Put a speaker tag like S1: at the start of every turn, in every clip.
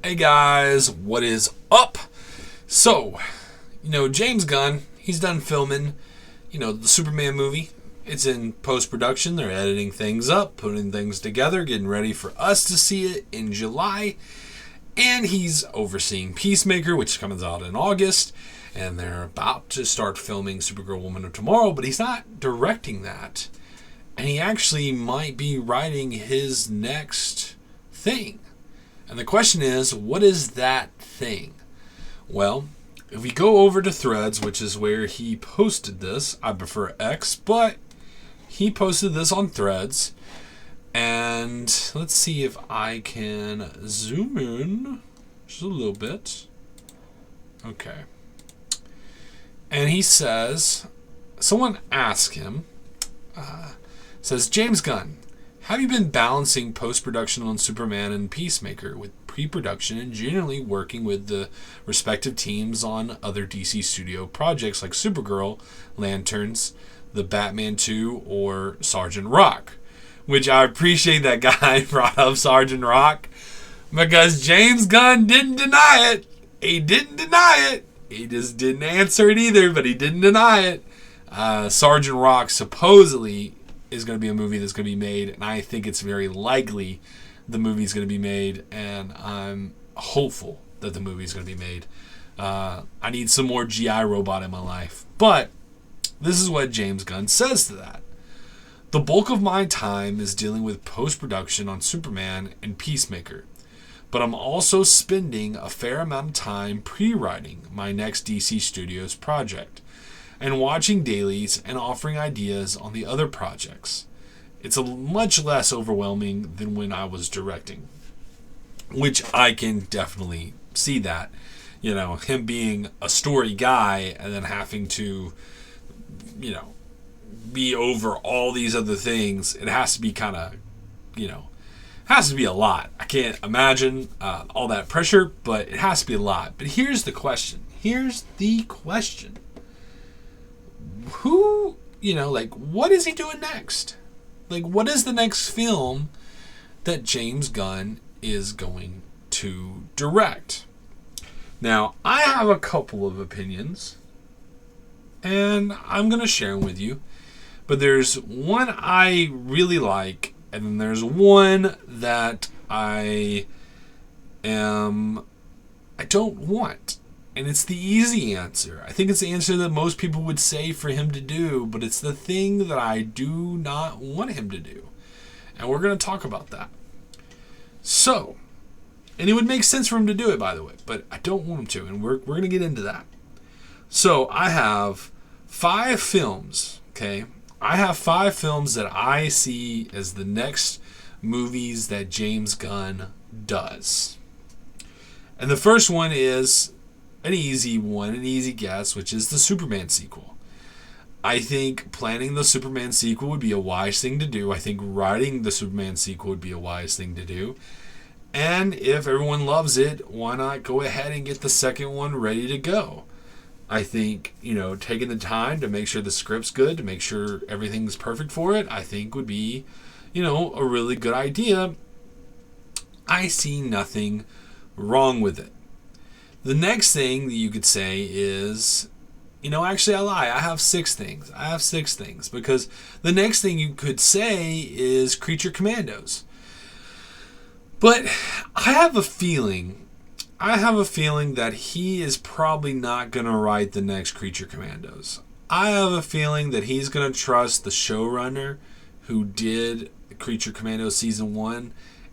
S1: Hey guys, what is up? So, James Gunn, he's done filming, the Superman movie. It's in post-production. They're editing things up, putting things together, getting ready for us to see it in July. And he's overseeing Peacemaker, which comes out in August. And they're about to start filming Supergirl Woman of Tomorrow, but he's not directing that. And he actually might be writing his next thing. And the question is, what is that thing? Well, if we go over to Threads, which is where he posted this, I prefer X, but he posted this on Threads. And let's see if I can zoom in just a little bit. Okay. And he says, someone asked him, says, James Gunn, have you been balancing post-production on Superman and Peacemaker with pre-production and generally working with the respective teams on other DC studio projects like Supergirl, Lanterns, the Batman 2, or Sergeant Rock? Which I appreciate that guy brought up Sergeant Rock, because James Gunn didn't deny it. He didn't deny it. He just didn't answer it either, but he didn't deny it. Sergeant Rock supposedly is going to be a movie that's going to be made, and I think it's very likely the movie's going to be made, and I'm hopeful that the movie's going to be made. I need some more GI robot in my life. But this is what James Gunn says to that. The bulk of my time is dealing with post-production on Superman and Peacemaker, but I'm also spending a fair amount of time pre-writing my next DC Studios project and watching dailies and offering ideas on the other projects. It's a much less overwhelming than when I was directing, which I can definitely see that. Him being a story guy and then having to, be over all these other things. It has to be kind of, has to be a lot. I can't imagine all that pressure, but it has to be a lot. But here's the question. Who, what is he doing next? What is the next film that James Gunn is going to direct? Now, I have a couple of opinions, and I'm going to share them with you. But there's one I really like, and then there's one that I don't want. And it's the easy answer. I think it's the answer that most people would say for him to do, but it's the thing that I do not want him to do. And we're going to talk about that. So, and it would make sense for him to do it, by the way, but I don't want him to, and we're going to get into that. So, I have 5 films, okay? I have 5 films that I see as the next movies that James Gunn does. And the first one is an easy guess, which is the Superman sequel. I think planning the Superman sequel would be a wise thing to do. I think writing the Superman sequel would be a wise thing to do. And if everyone loves it, why not go ahead and get the second one ready to go? I think, taking the time to make sure the script's good, to make sure everything's perfect for it, I think would be, a really good idea. I see nothing wrong with it. The next thing that you could say is, actually I lie. I have 6 things. Because the next thing you could say is Creature Commandos. But I have a feeling that he is probably not going to write the next Creature Commandos. I have a feeling that he's going to trust the showrunner who did Creature Commandos Season 1,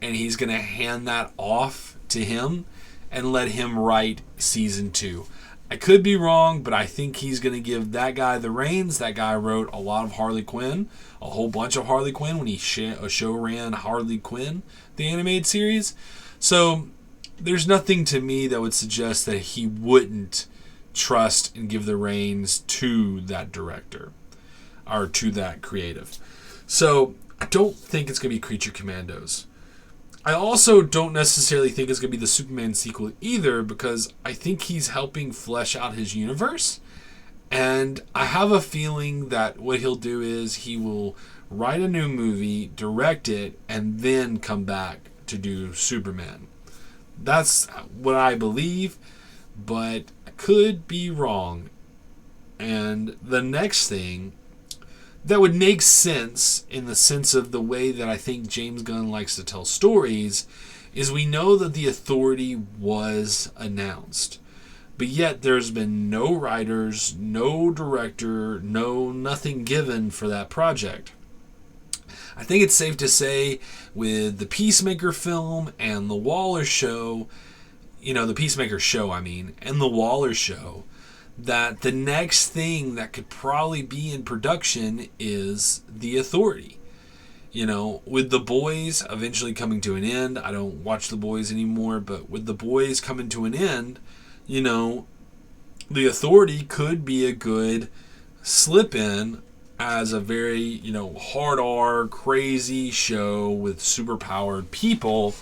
S1: and he's going to hand that off to him and let him write Season 2. I could be wrong, but I think he's going to give that guy the reins. That guy wrote a lot of Harley Quinn, a whole bunch of Harley Quinn when he show ran Harley Quinn, the animated series. So there's nothing to me that would suggest that he wouldn't trust and give the reins to that director or to that creative. So I don't think it's going to be Creature Commandos. I also don't necessarily think it's going to be the Superman sequel either, because I think he's helping flesh out his universe. And I have a feeling that what he'll do is he will write a new movie, direct it, and then come back to do Superman. That's what I believe, but I could be wrong. And the next thing that would make sense in the sense of the way that I think James Gunn likes to tell stories is we know that The Authority was announced. But yet there's been no writers, no director, nothing given for that project. I think it's safe to say with the Peacemaker film and the Waller show, the Peacemaker show, and the Waller show, that the next thing that could probably be in production is The Authority. With The Boys eventually coming to an end, I don't watch The Boys anymore, but with The Boys coming to an end, The Authority could be a good slip in as a very, hard R, crazy show with superpowered people.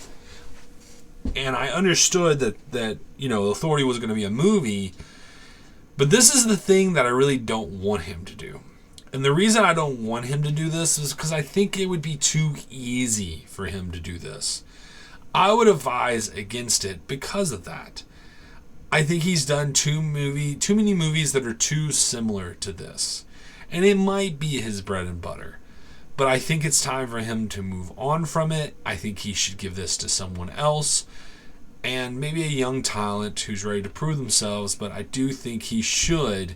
S1: And I understood that Authority was going to be a movie, but this is the thing that I really don't want him to do. And the reason I don't want him to do this is because I think it would be too easy for him to do this. I would advise against it because of that. I think he's done too many movies that are too similar to this. And it might be his bread and butter. But I think it's time for him to move on from it. I think he should give this to someone else. And maybe a young talent who's ready to prove themselves. But I do think he should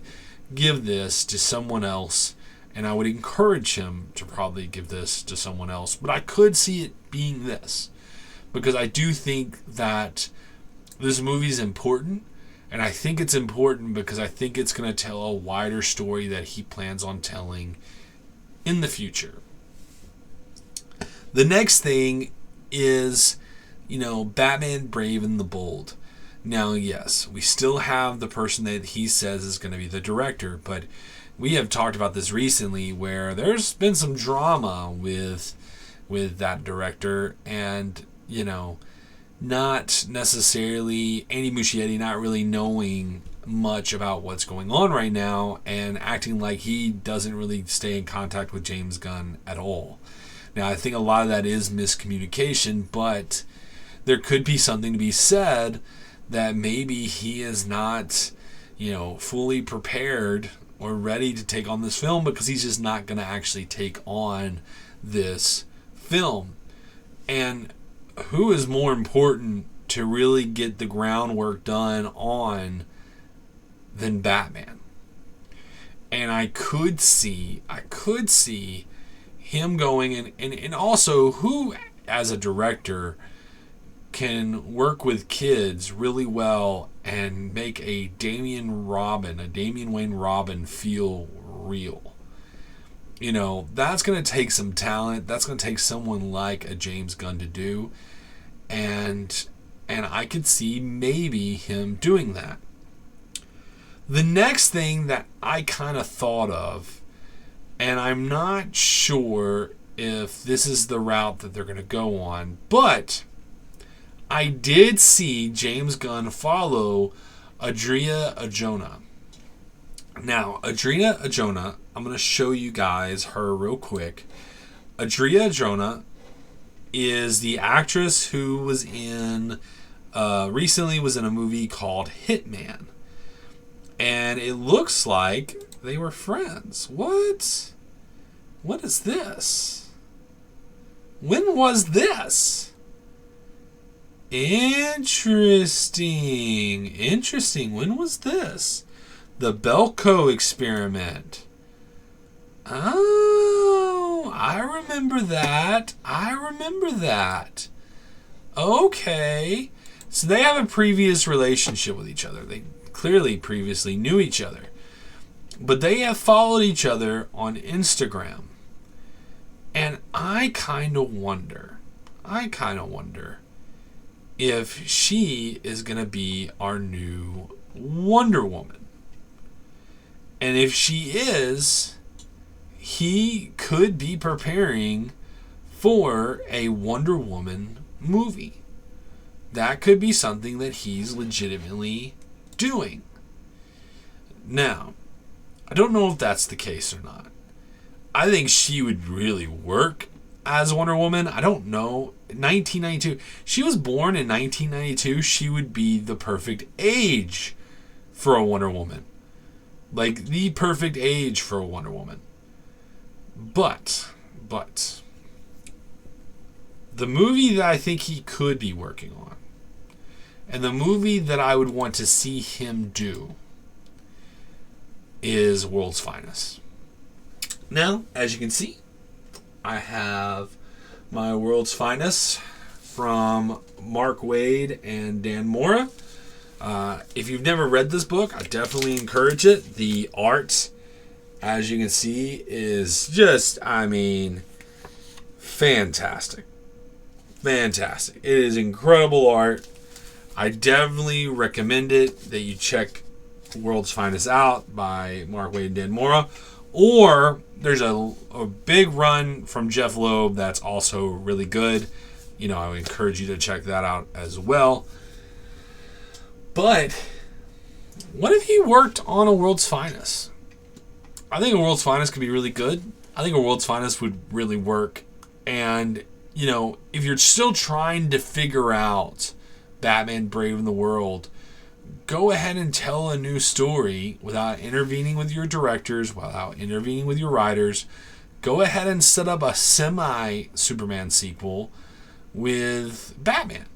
S1: give this to someone else. And I would encourage him to probably give this to someone else. But I could see it being this. Because I do think that this movie is important. And I think it's important because I think it's going to tell a wider story that he plans on telling in the future. The next thing is, Batman Brave and the Bold. Now, yes, we still have the person that he says is going to be the director, but we have talked about this recently where there's been some drama with that director and, not necessarily Andy Muschietti not really knowing much about what's going on right now and acting like he doesn't really stay in contact with James Gunn at all. Now, I think a lot of that is miscommunication, but there could be something to be said that maybe he is not, fully prepared or ready to take on this film because he's just not going to actually take on this film. And who is more important to really get the groundwork done on than Batman? And I could see him going and also who as a director can work with kids really well and make a Damian Wayne Robin feel real. That's going to take some talent. That's going to take someone like a James Gunn to do. And I could see maybe him doing that. The next thing that I kind of thought of, and I'm not sure if this is the route that they're going to go on, but I did see James Gunn follow Adria Arjona. Now, Adria Arjona, I'm going to show you guys her real quick. Adria Arjona is the actress who was recently was in a movie called Hitman. And it looks like they were friends. What? What is this? When was this? Interesting. When was this? The Belko experiment. Oh, I remember that. Okay. So they have a previous relationship with each other. They clearly previously knew each other. But they have followed each other on Instagram. And I kind of wonder if she is going to be our new Wonder Woman. And if she is, he could be preparing for a Wonder Woman movie. That could be something that he's legitimately doing. Now, I don't know if that's the case or not. I think she would really work as Wonder Woman? I don't know. 1992. She was born in 1992. She would be the perfect age for a Wonder Woman. Like, the perfect age for a Wonder Woman. But, the movie that I think he could be working on, and the movie that I would want to see him do, is World's Finest. Now, as you can see, I have my World's Finest from Mark Waid and Dan Mora. If you've never read this book, I definitely encourage it. The art, as you can see, is just, fantastic. Fantastic. It is incredible art. I definitely recommend it that you check World's Finest out by Mark Waid and Dan Mora. Or there's a big run from Jeff Loeb that's also really good. I would encourage you to check that out as well. But what if he worked on a World's Finest? I think a World's Finest could be really good. I think a World's Finest would really work. And, if you're still trying to figure out Batman Brave the World, go ahead and tell a new story without intervening with your directors, without intervening with your writers. Go ahead and set up a semi-Superman sequel with Batman.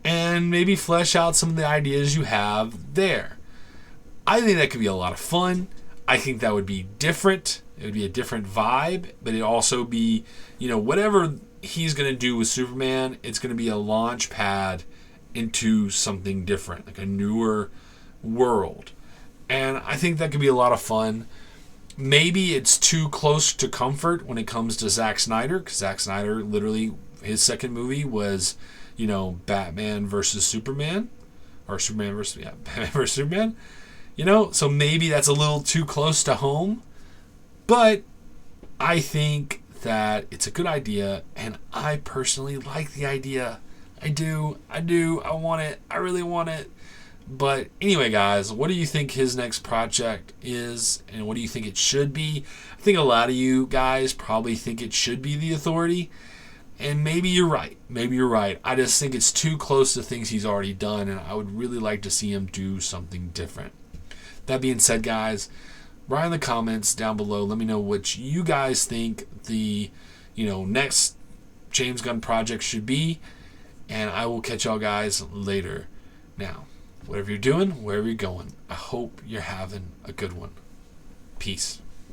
S1: And maybe flesh out some of the ideas you have there. I think that could be a lot of fun. I think that would be different. It would be a different vibe, but it'd also be, whatever he's going to do with Superman, it's going to be a launch pad into something different, like a newer world. And I think that could be a lot of fun. Maybe it's too close to comfort when it comes to Zack Snyder, because Zack Snyder, literally, his second movie was, Batman versus Superman, or Batman versus Superman. So maybe that's a little too close to home, but I think that it's a good idea, and I personally like the idea. I do. I want it. I really want it. But anyway, guys, what do you think his next project is, and what do you think it should be? I think a lot of you guys probably think it should be The Authority, and maybe you're right. I just think it's too close to things he's already done, and I would really like to see him do something different. That being said, guys, write in the comments down below. Let me know what you guys think the next James Gunn project should be, and I will catch y'all guys later. Now, whatever you're doing, wherever you're going, I hope you're having a good one. Peace.